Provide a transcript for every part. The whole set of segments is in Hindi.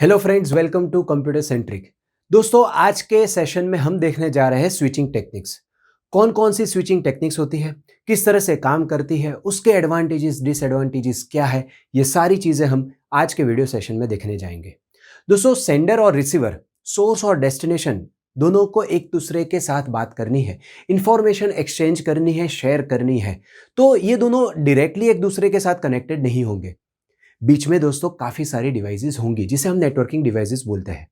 Hello friends, welcome to computer centric. दोस्तों, आज के सेशन में हम देखने जा रहे हैं स्विचिंग टेक्निक्स। कौन कौन सी स्विचिंग टेक्निक्स होती है, किस तरह से काम करती है, उसके एडवांटेजेस डिसएडवांटेजेस क्या है, ये सारी चीजें हम आज के वीडियो सेशन में देखने जाएंगे। दोस्तों, सेंडर और रिसीवर, सोर्स और डेस्टिनेशन दोनों को एक दूसरे के साथ बात करनी है, इंफॉर्मेशन एक्सचेंज करनी है, शेयर करनी है, तो ये दोनों डायरेक्टली एक दूसरे के साथ कनेक्टेड नहीं होंगे। बीच में दोस्तों काफी सारी डिवाइसेस होंगी जिसे हम नेटवर्किंग डिवाइसेस बोलते हैं।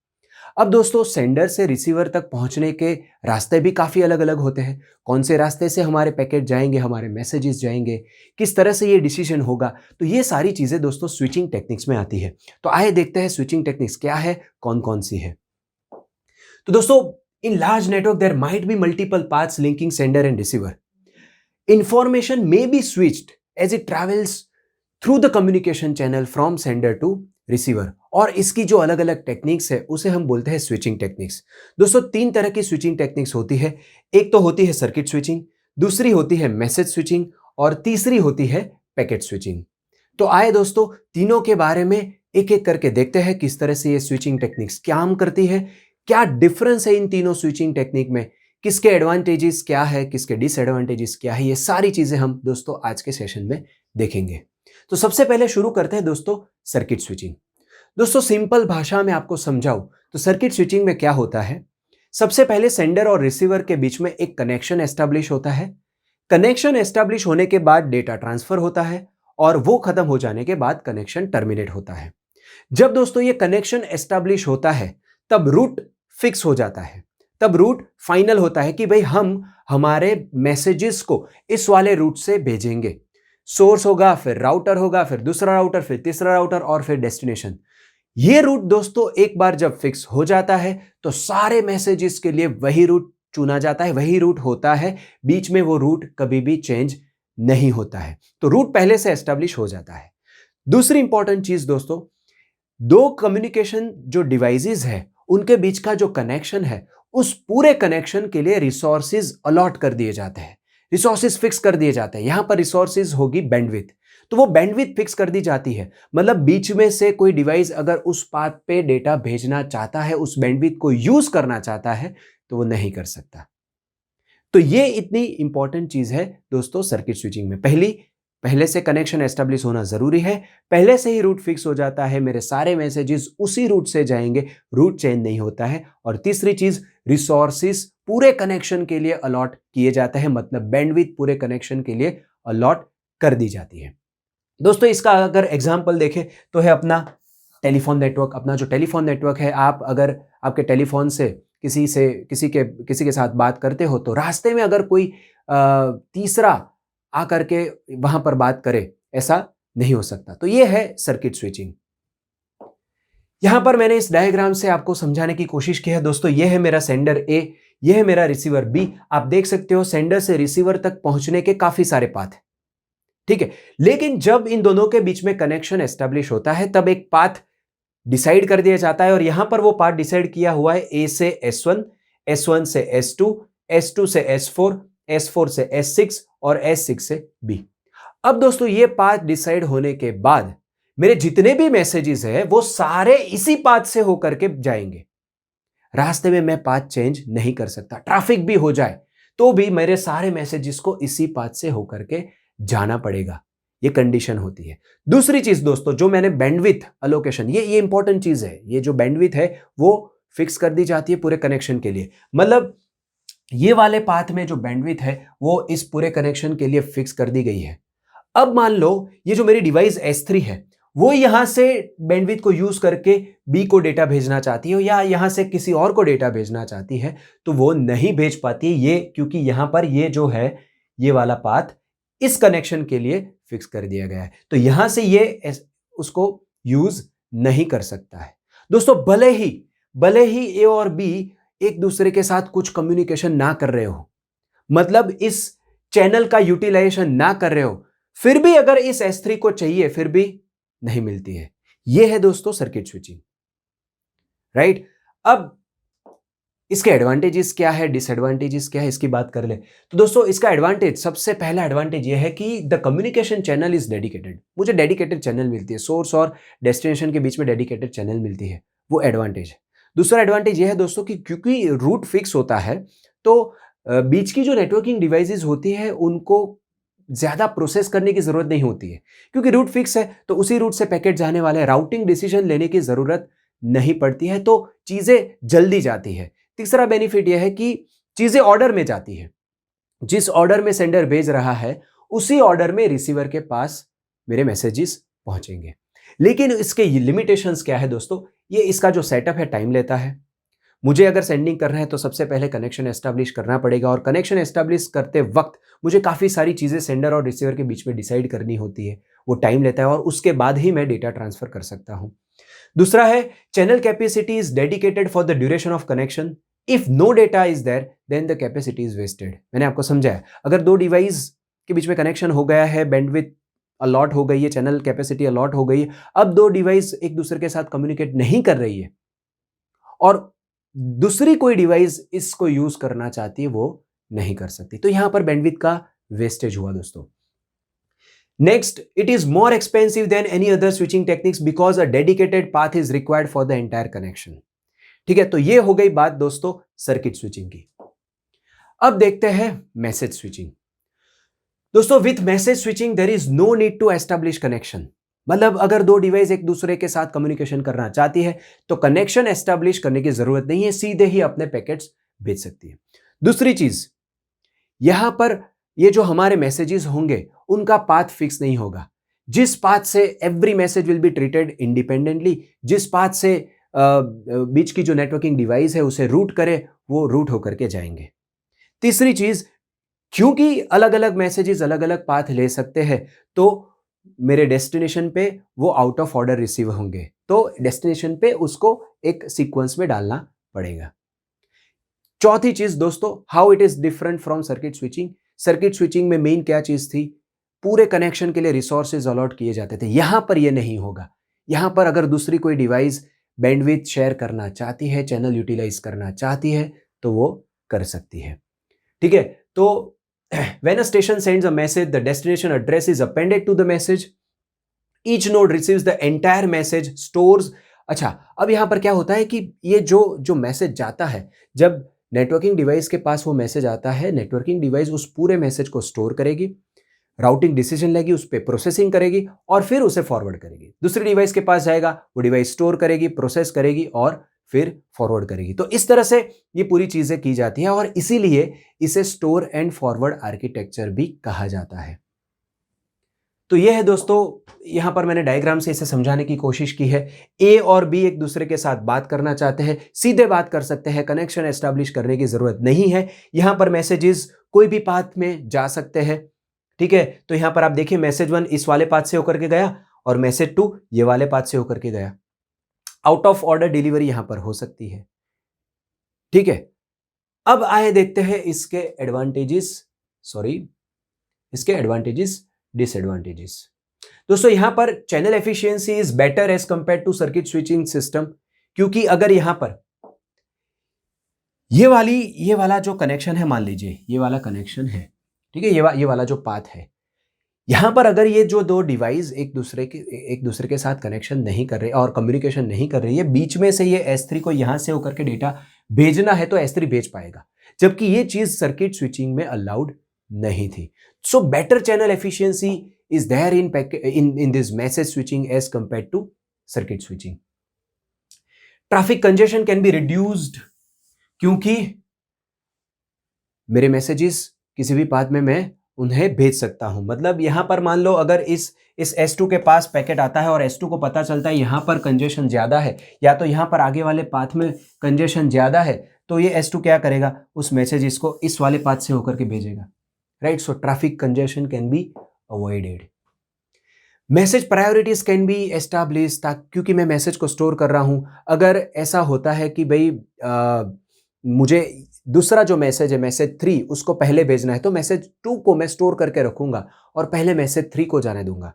अब दोस्तों, सेंडर से रिसीवर तक पहुंचने के रास्ते भी काफी अलग अलग होते हैं। कौन से रास्ते से हमारे पैकेट जाएंगे, हमारे मैसेजेस जाएंगे, किस तरह से ये डिसीजन होगा, तो ये सारी चीजें दोस्तों स्विचिंग टेक्निक्स में आती है। तो आइए देखते हैं स्विचिंग टेक्निक्स क्या है, कौन कौन सी है। तो दोस्तों, in large network there might be multiple paths linking sender and receiver. Information may be switched as it travels through the communication channel from sender to receiver. और इसकी जो अलग अलग टेक्निक्स है उसे हम बोलते हैं स्विचिंग टेक्निक्स। दोस्तों, तीन तरह की स्विचिंग टेक्निक्स होती है। एक तो होती है सर्किट स्विचिंग, दूसरी होती है मैसेज स्विचिंग और तीसरी होती है पैकेट स्विचिंग। तो आए दोस्तों, तीनों के बारे में एक एक करके देखते हैं किस तरह से ये स्विचिंग टेक्निक्स काम करती है, क्या डिफरेंस है इन तीनों स्विचिंग टेक्निक में, किसके एडवांटेजेस क्या है, किसके डिसएडवांटेजेस क्या है, ये सारी चीजें हम दोस्तों आज के सेशन में देखेंगे। तो सबसे पहले शुरू करते हैं दोस्तों सर्किट स्विचिंग। दोस्तों, सिंपल भाषा में आपको समझाऊं तो सर्किट स्विचिंग में क्या होता है। सबसे पहले सेंडर और रिसीवर के बीच में एक कनेक्शन एस्टैब्लिश होता है। कनेक्शन एस्टैब्लिश होने के बाद डेटा ट्रांसफर होता है और वो खत्म हो जाने के बाद कनेक्शन टर्मिनेट होता है। जब दोस्तों ये कनेक्शन एस्टैब्लिश होता है तब रूट फिक्स हो जाता है, तब रूट फाइनल होता है कि भाई हम हमारे मैसेजेस को इस वाले रूट से भेजेंगे। सोर्स होगा, फिर राउटर होगा, फिर दूसरा राउटर, फिर तीसरा राउटर और फिर डेस्टिनेशन। ये रूट दोस्तों एक बार जब फिक्स हो जाता है तो सारे मैसेजेस के लिए वही रूट चुना जाता है, वही रूट होता है। बीच में वो रूट कभी भी चेंज नहीं होता है। तो रूट पहले से एस्टेब्लिश हो जाता है। दूसरी इंपॉर्टेंट चीज दोस्तों, दो कम्युनिकेशन जो डिवाइसेस है उनके बीच का जो कनेक्शन है, उस पूरे कनेक्शन के लिए रिसोर्सेज अलॉट कर दिए जाते हैं, रिसोर्सेज फिक्स कर दिए जाते हैं। यहां पर रिसोर्सेज होगी बैंडविड्थ, तो वो बैंडविड्थ फिक्स कर दी जाती है। मतलब बीच में से कोई डिवाइस अगर उस पाथ पे डेटा भेजना चाहता है, उस बैंडविड्थ को यूज करना चाहता है, तो वो नहीं कर सकता। तो ये इतनी इंपॉर्टेंट चीज है दोस्तों सर्किट स्विचिंग में। पहले से कनेक्शन एस्टेब्लिश होना जरूरी है, पहले से ही रूट फिक्स हो जाता है, मेरे सारे मैसेजेस उसी रूट से जाएंगे, रूट चेंज नहीं होता है। और तीसरी चीज, रिसोर्सेस पूरे कनेक्शन के लिए अलॉट किए जाते हैं, मतलब बैंडविड्थ पूरे कनेक्शन के लिए अलॉट कर दी जाती है। दोस्तों, इसका अगर एग्जांपल देखें तो है अपना टेलीफोन नेटवर्क। अपना जो टेलीफोन नेटवर्क है, आप अगर आपके टेलीफोन से किसी के साथ बात करते हो तो रास्ते में अगर कोई तीसरा आकर के वहां पर बात करे, ऐसा नहीं हो सकता। तो ये है सर्किट स्विचिंग। यहां पर मैंने इस डायग्राम से आपको समझाने की कोशिश की है। दोस्तों, ये है मेरा सेंडर ए, ये है मेरा रिसीवर बी। आप देख सकते हो सेंडर से रिसीवर तक पहुंचने के काफी सारे पाथ है, ठीक है। लेकिन जब इन दोनों के बीच में कनेक्शन एस्टेब्लिश होता है तब एक पाथ डिसाइड कर दिया जाता है, और यहां पर वो पाथ डिसाइड किया हुआ है ए से S1, S1 से S2, S2 से S4, S4 से S6 और S6 से B। अब दोस्तों, ये पाथ डिसाइड होने के बाद मेरे जितने भी मैसेजेस हैं वो सारे इसी पाथ से होकर के जाएंगे। रास्ते में मैं पाथ चेंज नहीं कर सकता, ट्रैफिक भी हो जाए तो भी मेरे सारे मैसेजेस को इसी पाथ से होकर के जाना पड़ेगा। ये कंडीशन होती है। दूसरी चीज दोस्तों, जो मैंने बैंडविड्थ अलोकेशन, ये इंपॉर्टेंट चीज है। ये जो बैंडविड्थ है वो फिक्स कर दी जाती है पूरे कनेक्शन के लिए। मतलब ये वाले पाथ में जो बैंडविड्थ है वो इस पूरे कनेक्शन के लिए फिक्स कर दी गई है। अब मान लो ये जो मेरी डिवाइस S3 है वो यहां से बैंडविड्थ को यूज करके B को डेटा भेजना चाहती है, या यहां से किसी और को डेटा भेजना चाहती है, तो वो नहीं भेज पाती है ये, क्योंकि यहां पर ये जो है ये वाला पाथ इस कनेक्शन के लिए फिक्स कर दिया गया है। तो यहां से ये उसको यूज नहीं कर सकता है। दोस्तों, भले ही ए और बी एक दूसरे के साथ कुछ कम्युनिकेशन ना कर रहे हो, मतलब इस चैनल का यूटिलाइजेशन ना कर रहे हो, फिर भी अगर इस S3 को चाहिए फिर भी नहीं मिलती है। यह है दोस्तों सर्किट स्विचिंग, राइट। अब इसके एडवांटेजेस क्या है, डिसएडवांटेजेस क्या है, इसकी बात कर ले। तो दोस्तों, इसका एडवांटेज, सबसे पहला एडवांटेज यह है कि the communication channel is dedicated. मुझे डेडिकेटेड चैनल मिलती है, सोर्स और डेस्टिनेशन के बीच में डेडिकेटेड चैनल मिलती है। वो एडवांटेज है। दूसरा एडवांटेज ये है दोस्तों कि क्योंकि रूट फिक्स होता है तो बीच की जो नेटवर्किंग डिवाइसेस होती है उनको ज़्यादा प्रोसेस करने की ज़रूरत नहीं होती है, क्योंकि रूट फिक्स है तो उसी रूट से पैकेट जाने वाले हैं, राउटिंग डिसीजन लेने की ज़रूरत नहीं पड़ती है, तो चीज़ें जल्दी जाती है। तीसरा बेनिफिट यह है कि चीज़ें ऑर्डर में जाती है, जिस ऑर्डर में सेंडर भेज रहा है उसी ऑर्डर में रिसीवर के पास मेरे मैसेजेस पहुंचेंगे। लेकिन इसके लिमिटेशंस क्या है दोस्तों, ये इसका जो सेटअप है टाइम लेता है। मुझे अगर सेंडिंग करना है तो सबसे पहले कनेक्शन एस्टैब्लिश करना पड़ेगा, और कनेक्शन एस्टैब्लिश करते वक्त मुझे काफ़ी सारी चीज़ें सेंडर और रिसीवर के बीच में डिसाइड करनी होती है, वो टाइम लेता है, और उसके बाद ही मैं डेटा ट्रांसफर कर सकता हूं। दूसरा है channel capacity is dedicated for the duration of connection. If no data is there then the capacity is wasted. मैंने आपको समझाया, अगर दो डिवाइस के बीच में कनेक्शन हो गया है, बैंडविड्थ अलॉट हो गई है, चैनल कैपेसिटी अलॉट हो गई है, अब दो डिवाइस एक दूसरे के साथ कम्युनिकेट नहीं कर रही है और दूसरी कोई डिवाइस इसको यूज करना चाहती है, वो नहीं कर सकती, तो यहां पर बैंडविड्थ का वेस्टेज हुआ दोस्तों। Next, it is more expensive than any other switching techniques because a dedicated path is required for the entire connection. ठीक है, तो ये हो गई बात दोस्तों सर्किट स्विचिंग की। अब देखते हैं मैसेज स्विचिंग। दोस्तों with message switching there is no need to establish connection. मतलब अगर दो डिवाइस एक दूसरे के साथ कम्युनिकेशन करना चाहती है तो कनेक्शन एस्टैब्लिश करने की जरूरत नहीं है, सीधे ही अपने पैकेट्स भेज सकती है। दूसरी चीज, यहां पर ये जो हमारे मैसेजेस होंगे उनका पाथ फिक्स नहीं होगा। जिस पाथ से every message will be treated independently, जिस पाथ से बीच की जो नेटवर्किंग डिवाइस है उसे रूट करे, वो रूट होकर के जाएंगे। तीसरी चीज, क्योंकि अलग अलग मैसेजेस अलग अलग पाथ ले सकते हैं तो मेरे डेस्टिनेशन पे वो आउट ऑफ ऑर्डर रिसीव होंगे, तो डेस्टिनेशन पे उसको एक सीक्वेंस में डालना पड़ेगा। चौथी चीज दोस्तों, how it is different from circuit switching. Circuit switching में मेन क्या चीज थी, पूरे कनेक्शन के लिए रिसोर्सेज अलॉट किए जाते थे, यहां पर ये नहीं होगा। यहां पर अगर दूसरी कोई डिवाइस बैंडविड्थ शेयर करना चाहती है, चैनल यूटिलाइज करना चाहती है, तो वो कर सकती है। ठीक है, तो when a station sends a message, the destination address is appended to the message. Each node receives the entire message, stores. अच्छा, अब यहां पर क्या होता है कि ये जो मैसेज जाता है, जब नेटवर्किंग डिवाइस के पास वो मैसेज आता है, नेटवर्किंग डिवाइस उस पूरे मैसेज को स्टोर करेगी, राउटिंग डिसीजन लेगी, उस पर प्रोसेसिंग करेगी और फिर उसे फॉरवर्ड करेगी। दूसरी डिवाइस के पास जाएगा, वो डिवाइस स्टोर करेगी, प्रोसेस करेगी और फिर फॉरवर्ड करेगी। तो इस तरह से ये पूरी चीजें की जाती हैं और इसीलिए इसे स्टोर एंड फॉरवर्ड आर्किटेक्चर भी कहा जाता है। तो ये है दोस्तों, यहां पर मैंने डायग्राम से इसे समझाने की कोशिश की है। ए और बी एक दूसरे के साथ बात करना चाहते हैं, सीधे बात कर सकते हैं, कनेक्शन एस्टैब्लिश करने की जरूरत नहीं है। यहां पर मैसेजेस कोई भी पाथ में जा सकते हैं। ठीक है, तो यहां पर आप देखिए मैसेज 1 इस वाले पाथ से होकर के गया और मैसेज 2 ये वाले पाथ से होकर के गया। आउट ऑफ ऑर्डर डिलीवरी यहां पर हो सकती है। ठीक है, अब आए देखते हैं इसके एडवांटेजेस डिसएडवांटेजेस। दोस्तों यहां पर channel efficiency is better as compare to circuit switching system, क्योंकि अगर यहां पर ये वाला जो कनेक्शन है, मान लीजिए ये वाला कनेक्शन है, ठीक है, ये वाला जो पाथ है, यहां पर अगर ये जो दो डिवाइस एक दूसरे के साथ कनेक्शन नहीं कर रहे और कम्युनिकेशन नहीं कर रही है, बीच में से ये S3 को यहां से होकर के डेटा भेजना है तो S3 भेज पाएगा, जबकि ये चीज सर्किट स्विचिंग में अलाउड नहीं थी। So better channel efficiency is there in this message switching as compared to circuit switching. Traffic congestion can be reduced, क्योंकि मेरे मैसेजेस किसी भी पाथ में मैं उन्हें भेज सकता हूं। मतलब यहां पर मान लो अगर इस S2 के पास पैकेट आता है और S2 को पता चलता है यहां पर कंजेशन ज्यादा है, या तो यहां पर आगे वाले पाथ में कंजेशन ज्यादा है, तो ये S2 क्या करेगा, उस मैसेज को इस वाले पाथ से होकर के भेजेगा। Right, so traffic congestion can be avoided. Message priorities can be establish, क्योंकि मैं मैसेज को स्टोर कर रहा हूं। अगर ऐसा होता है कि भाई मुझे दूसरा जो मैसेज है मैसेज 3 उसको पहले भेजना है, तो मैसेज 2 को मैं स्टोर करके रखूंगा और पहले मैसेज 3 को जाने दूंगा।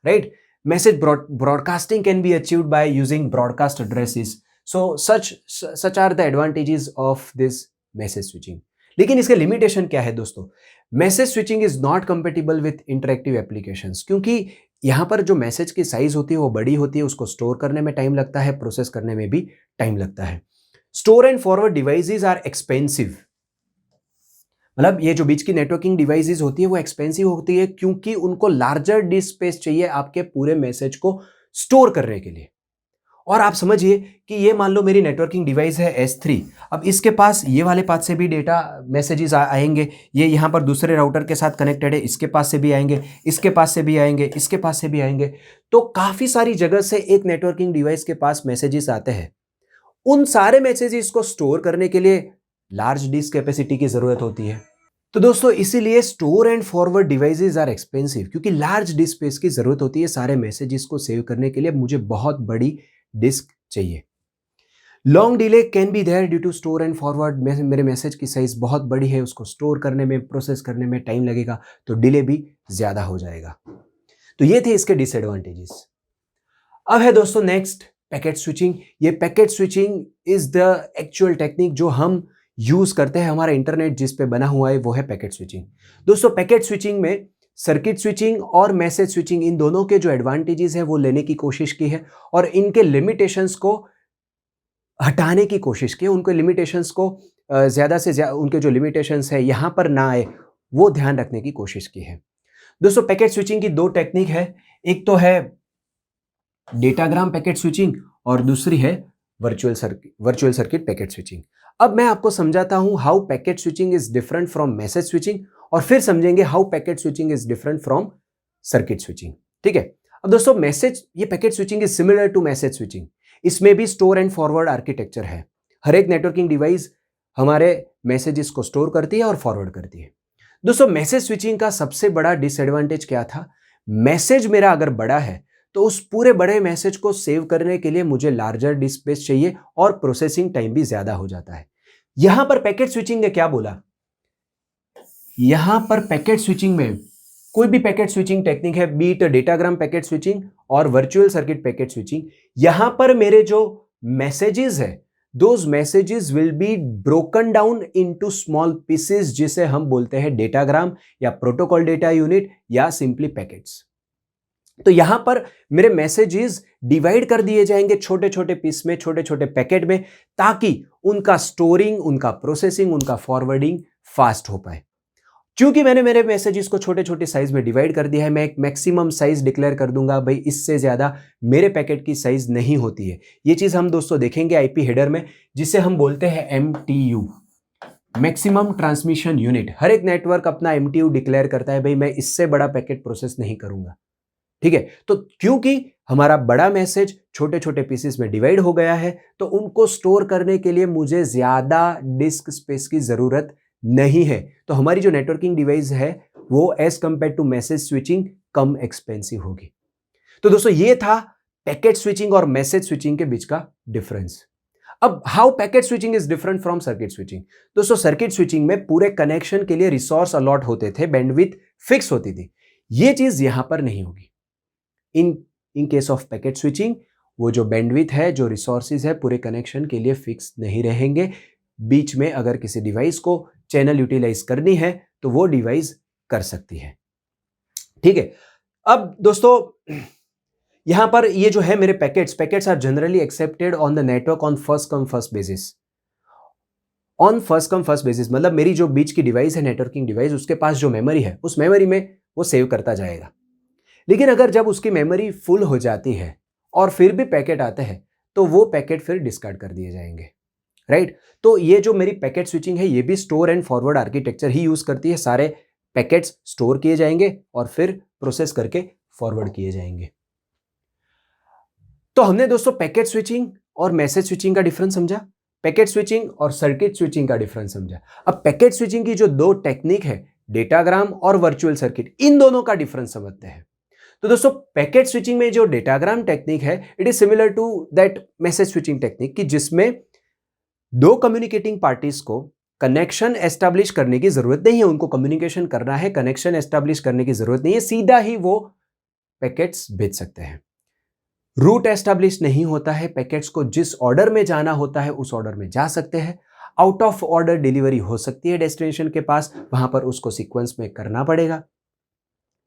Right, message broadcasting can be achieved by using broadcast addresses. So such are the advantages of this message switching. लेकिन इसके लिमिटेशन क्या है दोस्तों, message switching is not compatible with interactive applications, क्योंकि यहाँ पर जो मैसेज की साइज होती है वो बड़ी होती है, उसको स्टोर करने में टाइम लगता है, प्रोसेस करने में भी टाइम लगता है। Store and forward devices are expensive. मतलब ये जो बीच की नेटवर्किंग डिवाइसेस होती है वो एक्सपेंसिव होती है क्योंकि उनको लार्जर डिस्क स्पेस चाहिए आपके पूरे मैसेज को स्टोर करने के लिए। और आप समझिए कि ये मान लो मेरी नेटवर्किंग डिवाइस है S3। अब इसके पास ये वाले पास से भी डेटा मैसेजेस आएंगे, ये यहाँ पर दूसरे राउटर के साथ कनेक्टेड है, इसके पास से भी आएंगे, इसके पास से भी आएंगे, इसके पास से भी आएंगे। तो काफ़ी सारी जगह से एक नेटवर्किंग डिवाइस के पास मैसेजेस आते हैं। उन सारे मैसेजेस को स्टोर करने के लिए लार्ज डिस्क कैपेसिटी की ज़रूरत होती है। तो दोस्तों इसीलिए store and forward devices are expensive, क्योंकि लार्ज डिस्क स्पेस की ज़रूरत होती है सारे मैसेजेस को सेव करने के लिए। मुझे बहुत बड़ी डिस्क चाहिए। Long delay can be there due to store and forward. मेरे मैसेज की साइज बहुत बड़ी है, उसको स्टोर करने में, प्रोसेस करने में टाइम लगेगा, तो डिले भी ज़्यादा हो जाएगा। तो ये थे इसके डिसएडवांटेजेस। अब है दोस्तों नेक्स्ट पैकेट स्विचिंग। ये packet switching is the actual technique जो हम यूज करते हैं। हमारा इंटरनेट जिस पे बना हुआ है वो है पैकेट स्विचिंग। दोस्तों पैकेट स्विचिंग में सर्किट स्विचिंग और मैसेज स्विचिंग, इन दोनों के जो एडवांटेजेस है वो लेने की कोशिश की है और इनके लिमिटेशंस को हटाने की कोशिश की है। उनके लिमिटेशंस को ज़्यादा से ज़्यादा, उनके जो लिमिटेशंस है यहाँ पर ना आए वो ध्यान रखने की कोशिश की है। दोस्तों पैकेट स्विचिंग की दो टेक्निक है, एक तो है डेटाग्राम पैकेट स्विचिंग और दूसरी है वर्चुअल सर्किट पैकेट स्विचिंग। अब मैं आपको समझाता हूं how packet switching is different from message switching और फिर समझेंगे how packet switching is different from circuit switching. ठीक है। अब दोस्तों ये packet switching is similar to message switching. इसमें भी स्टोर एंड फॉरवर्ड आर्किटेक्चर है। हर एक नेटवर्किंग डिवाइस हमारे मैसेजेस को स्टोर करती है और फॉरवर्ड करती है। दोस्तों मैसेज स्विचिंग का सबसे बड़ा डिसएडवांटेज क्या था? मैसेज मेरा अगर बड़ा है तो उस पूरे बड़े मैसेज को सेव करने के लिए मुझे लार्जर डिस्क स्पेस चाहिए और प्रोसेसिंग टाइम भी ज्यादा हो जाता है। यहां पर पैकेट स्विचिंग ने क्या बोला? यहां पर पैकेट स्विचिंग में कोई भी पैकेट स्विचिंग टेक्निक है, बीट डेटाग्राम पैकेट स्विचिंग और वर्चुअल सर्किट पैकेट स्विचिंग, यहां पर मेरे जो मैसेजेस है those messages will be broken down into small pieces, जिसे हम बोलते हैं डेटाग्राम या प्रोटोकॉल डेटा यूनिट या सिंपली पैकेट्स। तो यहां पर मेरे मैसेजेस डिवाइड कर दिए जाएंगे छोटे छोटे पीस में, छोटे छोटे पैकेट में, ताकि उनका स्टोरिंग, उनका प्रोसेसिंग, उनका फॉरवर्डिंग फास्ट हो पाए। क्योंकि मैंने मेरे मैसेजेस को छोटे छोटे साइज में डिवाइड कर दिया है, मैं एक मैक्सिमम साइज डिक्लेयर कर दूंगा, भाई इससे ज्यादा मेरे पैकेट की साइज नहीं होती है। ये चीज हम दोस्तों देखेंगे आईपी हेडर में, जिसे हम बोलते हैं MTU, मैक्सिमम ट्रांसमिशन यूनिट। हर एक नेटवर्क अपना MTU डिक्लेयर करता है, भाई मैं इससे बड़ा पैकेट प्रोसेस नहीं करूंगा। ठीक है। तो क्योंकि हमारा बड़ा मैसेज छोटे छोटे पीसेस में डिवाइड हो गया है, तो उनको स्टोर करने के लिए मुझे ज्यादा डिस्क स्पेस की जरूरत नहीं है। तो हमारी जो नेटवर्किंग डिवाइस है वो as compare to message switching कम एक्सपेंसिव होगी। तो दोस्तों ये था पैकेट स्विचिंग और मैसेज स्विचिंग के बीच का डिफरेंस। अब how packet switching is different from circuit switching. दोस्तों सर्किट स्विचिंग में पूरे कनेक्शन के लिए रिसोर्स अलॉट होते थे, बैंडविड्थ फिक्स होती थी। ये चीज यहां पर नहीं होगी। In case of packet switching वो जो बैंडविड्थ है, जो रिसोर्सेज है, पूरे कनेक्शन के लिए फिक्स नहीं रहेंगे। बीच में अगर किसी डिवाइस को चैनल यूटिलाइज करनी है तो वो डिवाइस कर सकती है। ठीक है। अब दोस्तों यहां पर ये जो है मेरे packets are generally accepted on the network on first come first basis. On first come first basis मतलब मेरी जो बीच की डिवाइस है, नेटवर्किंग डिवाइस, उसके पास जो मेमोरी है उस मेमोरी में वो सेव करता जाएगा। लेकिन अगर जब उसकी मेमोरी फुल हो जाती है और फिर भी पैकेट आते हैं तो वो पैकेट फिर डिस्कार्ड कर दिए जाएंगे। राइट। तो ये जो मेरी पैकेट स्विचिंग है ये भी store and forward architecture he use करती है। सारे पैकेट्स स्टोर किए जाएंगे और फिर प्रोसेस करके फॉरवर्ड किए जाएंगे। तो हमने दोस्तों पैकेट स्विचिंग और मैसेज स्विचिंग का डिफरेंस समझा, पैकेट स्विचिंग और सर्किट स्विचिंग का डिफरेंस समझा। अब पैकेट स्विचिंग की जो दो टेक्निक है, डेटाग्राम और वर्चुअल सर्किट, इन दोनों का डिफरेंस समझते हैं। तो दोस्तों पैकेट स्विचिंग में जो डेटाग्राम टेक्निक है it is similar to that message switching technique, कि जिसमें दो कम्युनिकेटिंग पार्टीज को कनेक्शन एस्टैब्लिश करने की जरूरत नहीं है। उनको कम्युनिकेशन करना है, कनेक्शन एस्टैब्लिश करने की जरूरत नहीं है, सीधा ही वो पैकेट्स भेज सकते हैं। रूट एस्टैब्लिश नहीं होता है, पैकेट्स को जिस ऑर्डर में जाना होता है उस ऑर्डर में जा सकते हैं। आउट ऑफ ऑर्डर डिलीवरी हो सकती है डेस्टिनेशन के पास, वहां पर उसको सीक्वेंस में करना पड़ेगा।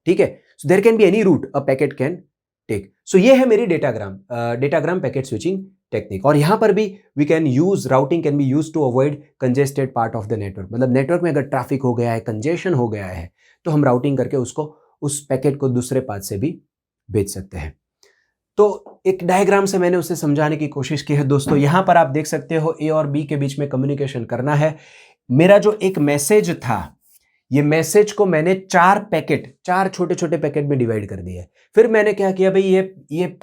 ठीक है, so there can be any route a packet can take. सो ये है मेरी डेटाग्राम पैकेट स्विचिंग टेक्निक। और यहां पर भी we can use routing can be used to avoid congested part of the network. मतलब नेटवर्क में अगर ट्रैफिक हो गया है, कंजेशन हो गया है, तो हम राउटिंग करके उसको उस पैकेट को दूसरे पाथ से भी भेज सकते हैं। तो एक डायग्राम से मैंने उसे समझाने की कोशिश की है दोस्तों। यहां पर आप देख सकते हो ए और बी के बीच में कम्युनिकेशन करना है। मेरा जो एक मैसेज था, ये मैसेज को मैंने चार छोटे छोटे पैकेट में डिवाइड कर दिया है। फिर मैंने क्या किया भाई, ये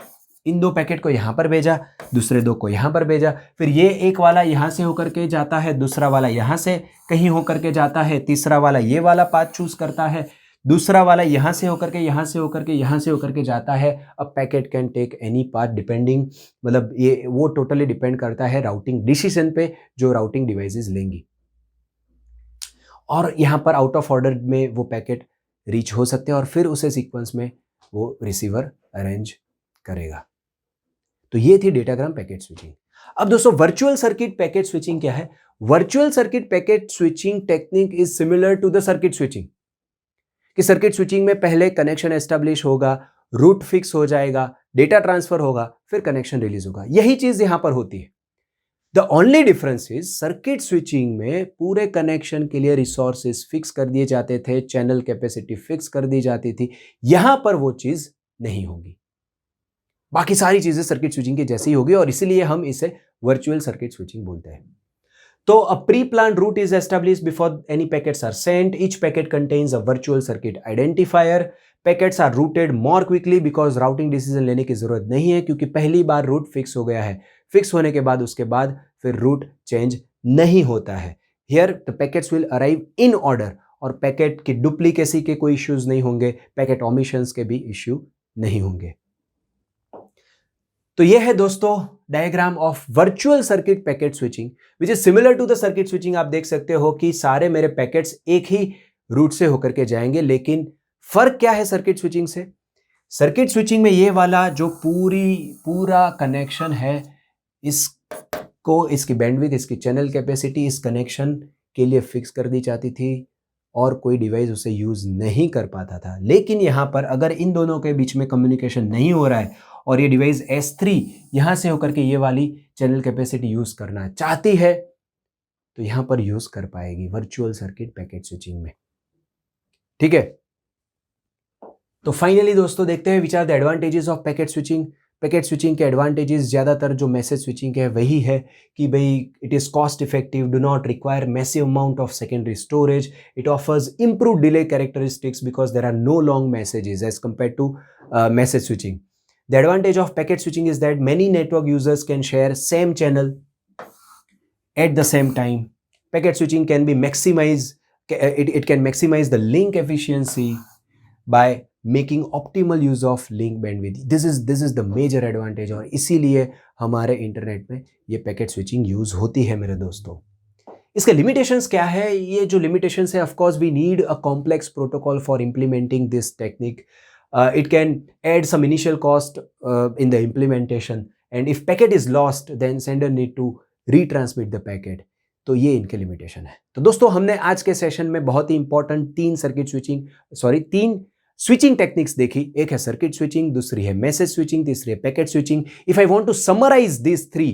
इन 2 पैकेट को यहां पर भेजा, दूसरे 2 को यहां पर भेजा, फिर ये एक वाला यहां से होकर के जाता है, दूसरा वाला यहां से कहीं होकर के जाता है, तीसरा वाला ये वाला पाथ चूज करता है, दूसरा वाला यहां से होकर के यहां से होकर के यहां से होकर के जाता है। A packet can take any path depending, मतलब ये वो टोटली डिपेंड करता है राउटिंग डिसीजन पे जो राउटिंग डिवाइसेस लेंगी। और यहां पर आउट ऑफ ऑर्डर में वो पैकेट रीच हो सकते हैं और फिर उसे सीक्वेंस में वो रिसीवर अरेंज करेगा। तो ये थी डेटाग्राम पैकेट स्विचिंग। अब दोस्तों वर्चुअल सर्किट पैकेट स्विचिंग क्या है? Virtual circuit packet switching technique is similar to the circuit switching. कि सर्किट स्विचिंग में पहले कनेक्शन एस्टेब्लिश होगा, रूट फिक्स हो जाएगा, डेटा ट्रांसफर होगा, फिर कनेक्शन रिलीज होगा। यही चीज यहां पर होती है। The only difference is circuit switching में पूरे कनेक्शन के लिए रिसोर्सेज फिक्स कर दिए जाते थे, चैनल कैपेसिटी फिक्स कर दी जाती थी। यहां पर वो चीज नहीं होगी। बाकी सारी चीजें सर्किट स्विचिंग की जैसी होगी और इसीलिए हम इसे वर्चुअल सर्किट स्विचिंग बोलते हैं। तो a pre-planned route is established before any packets are sent. Each packet contains a virtual circuit identifier. Packets are routed more quickly because routing decision लेने की जरूरत नहीं है, क्योंकि पहली बार रूट फिक्स हो गया है। फिक्स होने के बाद उसके बाद फिर रूट चेंज नहीं होता है। Here the packets will arrive in order और पैकेट की डुप्लीकेसी के कोई इश्यूज नहीं होंगे, पैकेट ओमिशंस के भी इश्यू नहीं होंगे। तो यह है दोस्तों diagram of virtual circuit packet switching which is similar to the circuit switching. आप देख सकते हो कि सारे मेरे पैकेट्स एक ही रूट से होकर के जाएंगे, लेकिन फर्क क्या है सर्किट स्विचिंग से? सर्किट स्विचिंग में ये वाला जो पूरा कनेक्शन है, इसको, इसकी बैंडविड्थ, इसकी चैनल कैपेसिटी इस कनेक्शन के लिए फिक्स कर दी जाती थी और कोई डिवाइस उसे यूज नहीं कर पाता था। लेकिन यहां पर अगर इन दोनों के बीच में कम्युनिकेशन नहीं हो रहा है और ये डिवाइस S3 यहां से होकर के ये वाली चैनल कैपेसिटी यूज करना चाहती है, तो यहां पर यूज कर पाएगी वर्चुअल सर्किट पैकेट स्विचिंग में। ठीक है, तो फाइनली दोस्तों देखते हैं which are the advantages of packet switching. Packet switching के एडवांटेजेस ज्यादातर जो मैसेज स्विचिंग है वही है कि भाई it is cost effective, do not require massive amount of secondary storage, it offers improve delay characteristics because there are no long messages as compare to message switching. The advantage of packet switching is that many network users can share same channel at the same time. Packet switching can be maximized, it can maximize the link efficiency by making optimal use of link bandwidth. This is the major advantage और इसीलिए हमारे इंटरनेट में ये पैकेट स्विचिंग यूज होती है मेरे दोस्तों। इसके लिमिटेशंस क्या है? ये जो लिमिटेशंस है, of course we need a complex protocol for implementing this technique. It can add some initial cost in the implementation, and if packet is lost then sender need to retransmit the packet. तो ये इनके लिमिटेशन है। तो दोस्तों हमने आज के सेशन में बहुत ही इंपॉर्टेंट तीन स्विचिंग टेक्निक्स देखी। एक है सर्किट स्विचिंग, दूसरी है मैसेज स्विचिंग, तीसरी है packet switching. If I want to summarise this three,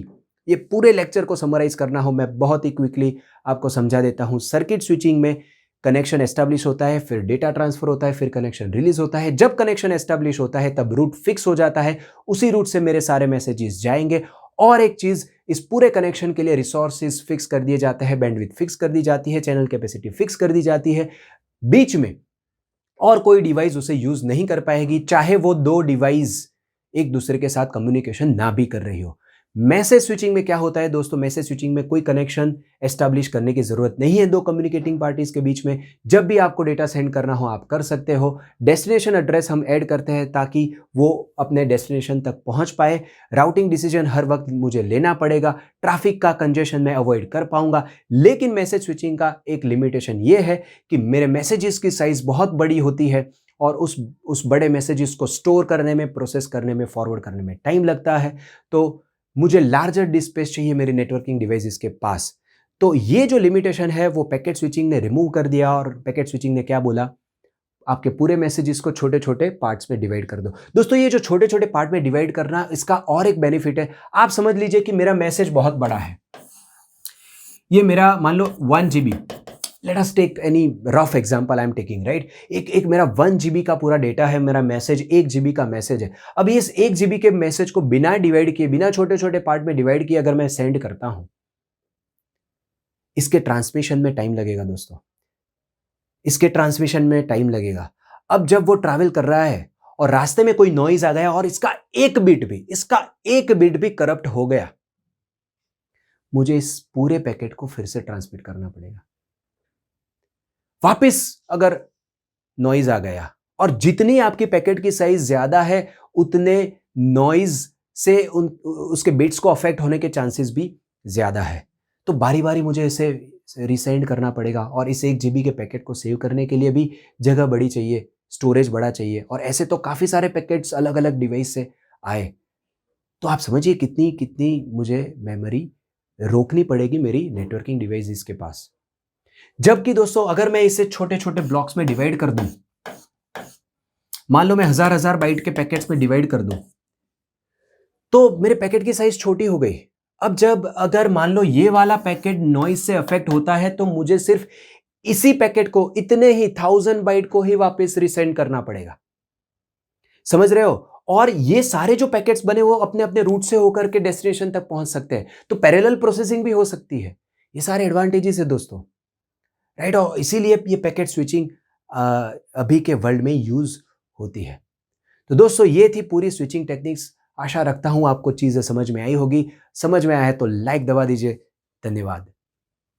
ये पूरे लेक्चर को समराइज करना हो, मैं बहुत ही क्विकली आपको समझा देता हूं। सर्किट स्विचिंग में कनेक्शन एस्टैब्लिश होता है, फिर डेटा ट्रांसफर होता है, फिर कनेक्शन रिलीज होता है। जब कनेक्शन एस्टैब्लिश होता है तब रूट फिक्स हो जाता है, उसी रूट से मेरे सारे मैसेजेस जाएंगे। और एक चीज, इस पूरे कनेक्शन के लिए रिसोर्सेज फिक्स कर दिए जाते हैं, बैंडविड्थ फिक्स कर दी जाती है, चैनल कैपेसिटी फिक्स कर दी जाती है। बीच में और कोई डिवाइस उसे यूज नहीं कर पाएगी, चाहे वो 2 डिवाइस एक दूसरे के साथ कम्युनिकेशन ना भी कर रही हो। मैसेज स्विचिंग में क्या होता है दोस्तों? मैसेज स्विचिंग में कोई कनेक्शन एस्टैब्लिश करने की जरूरत नहीं है 2 कम्युनिकेटिंग पार्टीज के बीच में। जब भी आपको डेटा सेंड करना हो आप कर सकते हो। डेस्टिनेशन एड्रेस हम ऐड करते हैं ताकि वो अपने डेस्टिनेशन तक पहुंच पाए। राउटिंग डिसीजन हर वक्त मुझे लेना पड़ेगा, ट्रैफिक का कंजेशन मैं अवॉइड कर पाऊंगा। लेकिन मैसेज स्विचिंग का एक लिमिटेशन ये है कि मेरे मैसेजेस की साइज बहुत बड़ी होती है और उस बड़े मैसेजेस को स्टोर करने में, प्रोसेस करने में, फॉरवर्ड करने में टाइम लगता है। तो मुझे लार्जर डिस्क स्पेस चाहिए मेरे नेटवर्किंग डिवाइसेस के पास। तो ये जो लिमिटेशन है वो पैकेट स्विचिंग ने रिमूव कर दिया। और पैकेट स्विचिंग ने क्या बोला? आपके पूरे मैसेजेस को छोटे छोटे पार्ट्स में डिवाइड कर दो। दोस्तों ये जो छोटे छोटे पार्ट में डिवाइड करना, इसका और एक बेनिफिट है। आप समझ लीजिए कि मेरा मैसेज बहुत बड़ा है, ये मेरा मान लो 1 GB, let us take any rough example I am taking, right. एक मेरा 1 GB का पूरा डेटा है, मेरा मैसेज 1 GB का मैसेज है। अब इस 1 GB के मैसेज को बिना डिवाइड किए, बिना छोटे छोटे पार्ट में डिवाइड किए अगर मैं सेंड करता हूं, इसके ट्रांसमिशन में टाइम लगेगा दोस्तों, इसके ट्रांसमिशन में टाइम लगेगा। अब जब वो ट्रैवल कर रहा है और रास्ते में कोई नॉइज आ गया और इसका एक बिट भी करप्ट हो गया, मुझे इस पूरे पैकेट को फिर से ट्रांसमिट करना पड़ेगा। वापस अगर नॉइज आ गया, और जितनी आपकी पैकेट की साइज ज्यादा है उतने नॉइज से उसके बिट्स को अफेक्ट होने के चांसेस भी ज्यादा है। तो बारी बारी मुझे इसे रिसेंड करना पड़ेगा, और इस 1 GB के पैकेट को सेव करने के लिए भी जगह बड़ी चाहिए, स्टोरेज बड़ा चाहिए, और ऐसे तो काफी सारे पैकेट्स अलग अलग डिवाइस से आए। तो आप समझिए कितनी कितनी मुझे मेमोरी रोकनी पड़ेगी मेरी नेटवर्किंग डिवाइसेस के पास। जबकि दोस्तों अगर मैं इसे छोटे छोटे ब्लॉक्स में डिवाइड कर दूं, मान लो मैं हजार बाइट के पैकेट्स में डिवाइड कर दूं, तो मेरे पैकेट की साइज छोटी हो गई। अब जब अगर मान लो ये वाला पैकेट नॉइज से अफेक्ट होता है, तो मुझे सिर्फ इसी पैकेट को, इतने ही 1000 बाइट को ही वापस रिसेंड करना पड़ेगा। समझ रहे हो? और ये सारे जो पैकेट्स बने वो अपने अपने रूट से होकर के डेस्टिनेशन तक पहुंच सकते हैं, तो पैरेलल प्रोसेसिंग भी हो सकती है। ये सारे एडवांटेजेस है दोस्तों, राइट। और इसीलिए ये पैकेट स्विचिंग अभी के वर्ल्ड में यूज होती है। तो दोस्तों ये थी पूरी स्विचिंग टेक्निक्स। आशा रखता हूं आपको चीजें समझ में आई होगी। समझ में आया है तो लाइक दबा दीजिए। धन्यवाद।